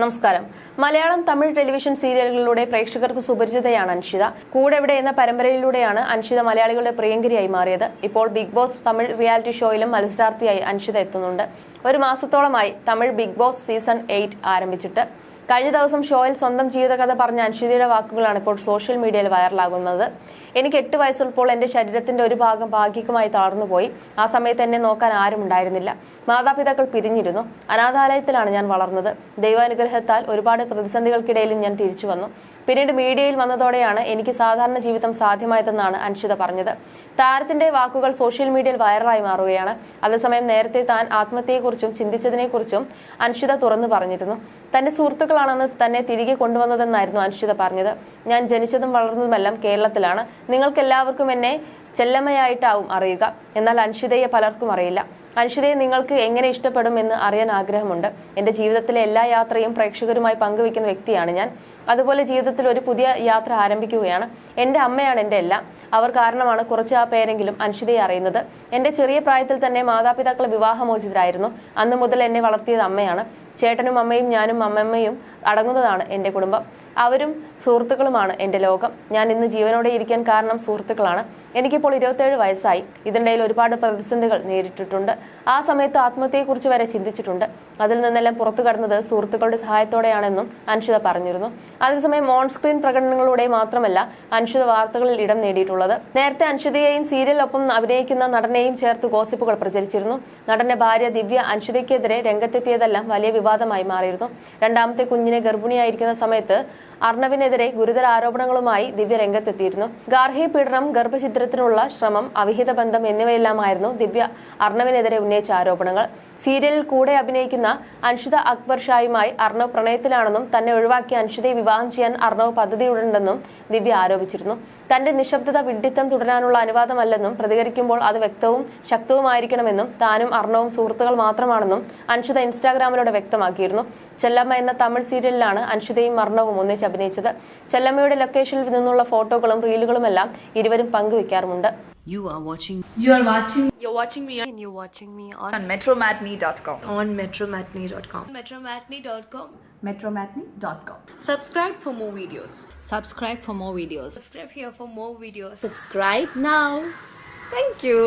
നമസ്കാരം. മലയാളം തമിഴ് ടെലിവിഷൻ സീരിയലുകളിലൂടെ പ്രേക്ഷകർക്ക് സുപരിചിതയാണ് അൻഷിത. കൂടെവിടെ എന്ന പരമ്പരയിലൂടെയാണ് അൻഷിത മലയാളികളുടെ പ്രിയങ്കരിയായി മാറിയത്. ഇപ്പോൾ ബിഗ് ബോസ് തമിഴ് റിയാലിറ്റി ഷോയിലും മത്സരാർത്ഥിയായി അൻഷിത എത്തുന്നുണ്ട്. ഒരു മാസത്തോളമായി തമിഴ് ബിഗ് ബോസ് സീസൺ 8 ആരംഭിച്ചിട്ട്. കഴിഞ്ഞ ദിവസം ഷോയിൽ സ്വന്തം ജീവിതകഥ പറഞ്ഞ അൻഷിതയുടെ വാക്കുകളാണ് ഇപ്പോൾ സോഷ്യൽ മീഡിയയിൽ വൈറലാകുന്നത്. എനിക്ക് 8 വയസ്സുള്ളപ്പോൾ എന്റെ ശരീരത്തിന്റെ ഒരു ഭാഗം ഭാഗികമായി തളർന്നുപോയി. ആ സമയത്ത് എന്നെ നോക്കാൻ ആരും ഉണ്ടായിരുന്നില്ല. മാതാപിതാക്കൾ പിരിഞ്ഞിരുന്നു. അനാഥാലയത്തിലാണ് ഞാൻ വളർന്നത്. ദൈവാനുഗ്രഹത്താൽ ഒരുപാട് പ്രതിസന്ധികൾക്കിടയിലും ഞാൻ തിരിച്ചു വന്നു. പിന്നീട് മീഡിയയിൽ വന്നതോടെയാണ് എനിക്ക് സാധാരണ ജീവിതം സാധ്യമായതെന്നാണ് അൻഷിത പറഞ്ഞത്. താരത്തിന്റെ വാക്കുകൾ സോഷ്യൽ മീഡിയയിൽ വൈറലായി മാറുകയാണ്. അതേസമയം നേരത്തെ താൻ ആത്മഹത്യയെക്കുറിച്ചും ചിന്തിച്ചതിനെക്കുറിച്ചും അൻഷിത തുറന്നു പറഞ്ഞിരുന്നു. തന്റെ സുഹൃത്തുക്കളാണെന്ന് തന്നെ തിരികെ കൊണ്ടുവന്നതെന്നായിരുന്നു അൻഷിത പറഞ്ഞത്. ഞാൻ ജനിച്ചതും വളർന്നതുമെല്ലാം കേരളത്തിലാണ്. നിങ്ങൾക്കെല്ലാവർക്കും എന്നെ ചെല്ലമ്മയായിട്ടാവും അറിയുക. എന്നാൽ അൻഷിതയെ പലർക്കും അറിയില്ല. അൻഷിതയെ നിങ്ങൾക്ക് എങ്ങനെ ഇഷ്ടപ്പെടും എന്ന് അറിയാൻ ആഗ്രഹമുണ്ട്. എന്റെ ജീവിതത്തിലെ എല്ലാ യാത്രയും പ്രേക്ഷകരുമായി പങ്കുവെക്കുന്ന വ്യക്തിയാണ് ഞാൻ. അതുപോലെ ജീവിതത്തിൽ ഒരു പുതിയ യാത്ര ആരംഭിക്കുകയാണ്. എന്റെ അമ്മയാണ് എന്റെ എല്ലാം. അവർ കാരണമാണ് കുറച്ച് ആ പേരെങ്കിലും അൻഷിതയെ അറിയുന്നത്. എന്റെ ചെറിയ പ്രായത്തിൽ തന്നെ മാതാപിതാക്കൾ വിവാഹമോചിതരായിരുന്നു. അന്ന് മുതൽ എന്നെ വളർത്തിയത് അമ്മയാണ്. ചേട്ടനും അമ്മയും ഞാനും അമ്മമ്മയും അടങ്ങുന്നതാണ് എന്റെ കുടുംബം. അവരും സുഹൃത്തുക്കളുമാണ് എന്റെ ലോകം. ഞാൻ ഇന്ന് ജീവനോടെ ഇരിക്കാൻ കാരണം സുഹൃത്തുക്കളാണ്. എനിക്കിപ്പോൾ 27 വയസ്സായി. ഇതിനിടയിൽ ഒരുപാട് പ്രതിസന്ധികൾ നേരിട്ടിട്ടുണ്ട്. ആ സമയത്ത് ആത്മഹത്യയെക്കുറിച്ച് വരെ ചിന്തിച്ചിട്ടുണ്ട്. അതിൽ നിന്നെല്ലാം പുറത്തു കടന്നത് സുഹൃത്തുക്കളുടെ സഹായത്തോടെയാണെന്നും അൻഷിത പറഞ്ഞിരുന്നു. അതേസമയം ഓൺ സ്ക്രീൻ പ്രകടനങ്ങളിലൂടെ മാത്രമല്ല അൻഷിത വാർത്തകളിൽ ഇടം നേടിയിട്ടുള്ളത്. നേരത്തെ അൻഷിതയെയും സീരിയലിനൊപ്പം അഭിനയിക്കുന്ന നടനെയും ചേർത്ത് ഗോസിപ്പുകൾ പ്രചരിച്ചിരുന്നു. നടന്റെ ഭാര്യ ദിവ്യ അൻഷിതയ്ക്കെതിരെ രംഗത്തെത്തിയതെല്ലാം വലിയ വിവാദമായി മാറിയിരുന്നു. രണ്ടാമത്തെ കുഞ്ഞിനെ ഗർഭിണിയായിരിക്കുന്ന സമയത്ത് അർണവിനെതിരെ ഗുരുതര ആരോപണങ്ങളുമായി ദിവ്യ രംഗത്തെത്തിയിരുന്നു. ഗാർഹിക പീഡനം, ഗർഭഛിദ്രത്തിനുള്ള ശ്രമം, അവിഹിത ബന്ധം എന്നിവയെല്ലാമായിരുന്നു ദിവ്യ അർണവിനെതിരെ ഉന്നയിച്ച ആരോപണങ്ങൾ. സീരിയലിൽ കൂടെ അഭിനയിക്കുന്ന അൻഷിത അക്ബർ ഷായുമായി അർണവ് പ്രണയത്തിലാണെന്നും തന്നെ ഒഴിവാക്കി അൻഷിതയെ വിവാഹം ചെയ്യാൻ അർണവ് പദ്ധതിയുണ്ടെന്നും ദിവ്യ ആരോപിച്ചിരുന്നു. തന്റെ നിശബ്ദത വിഡ്ഢിത്തം തുടരാനുള്ള അനുവാദമല്ലെന്നും പ്രതികരിക്കുമ്പോൾ അത് വ്യക്തവും ശക്തവുമായിരിക്കണമെന്നും താനും അർണവും സുഹൃത്തുക്കൾ മാത്രമാണെന്നും അൻഷിത ഇൻസ്റ്റാഗ്രാമിലൂടെ വ്യക്തമാക്കിയിരുന്നു. ചെല്ലമ്മ എന്ന തമിഴ് സീരിയലിലാണ് അൻഷിതയും അർണവും ഒന്നിച്ച് അഭിനയിച്ചത്. ചെല്ലമ്മയുടെ ലൊക്കേഷനിൽ നിന്നുള്ള ഫോട്ടോകളും റീലുകളുമെല്ലാം ഇരുവരും പങ്കുവെക്കാറുമുണ്ട്. You're watching me on metromatney.com. on metromatney.com. metromatney.com. Subscribe for more videos. Subscribe for more videos. Subscribe here for more videos. Subscribe now. Thank you.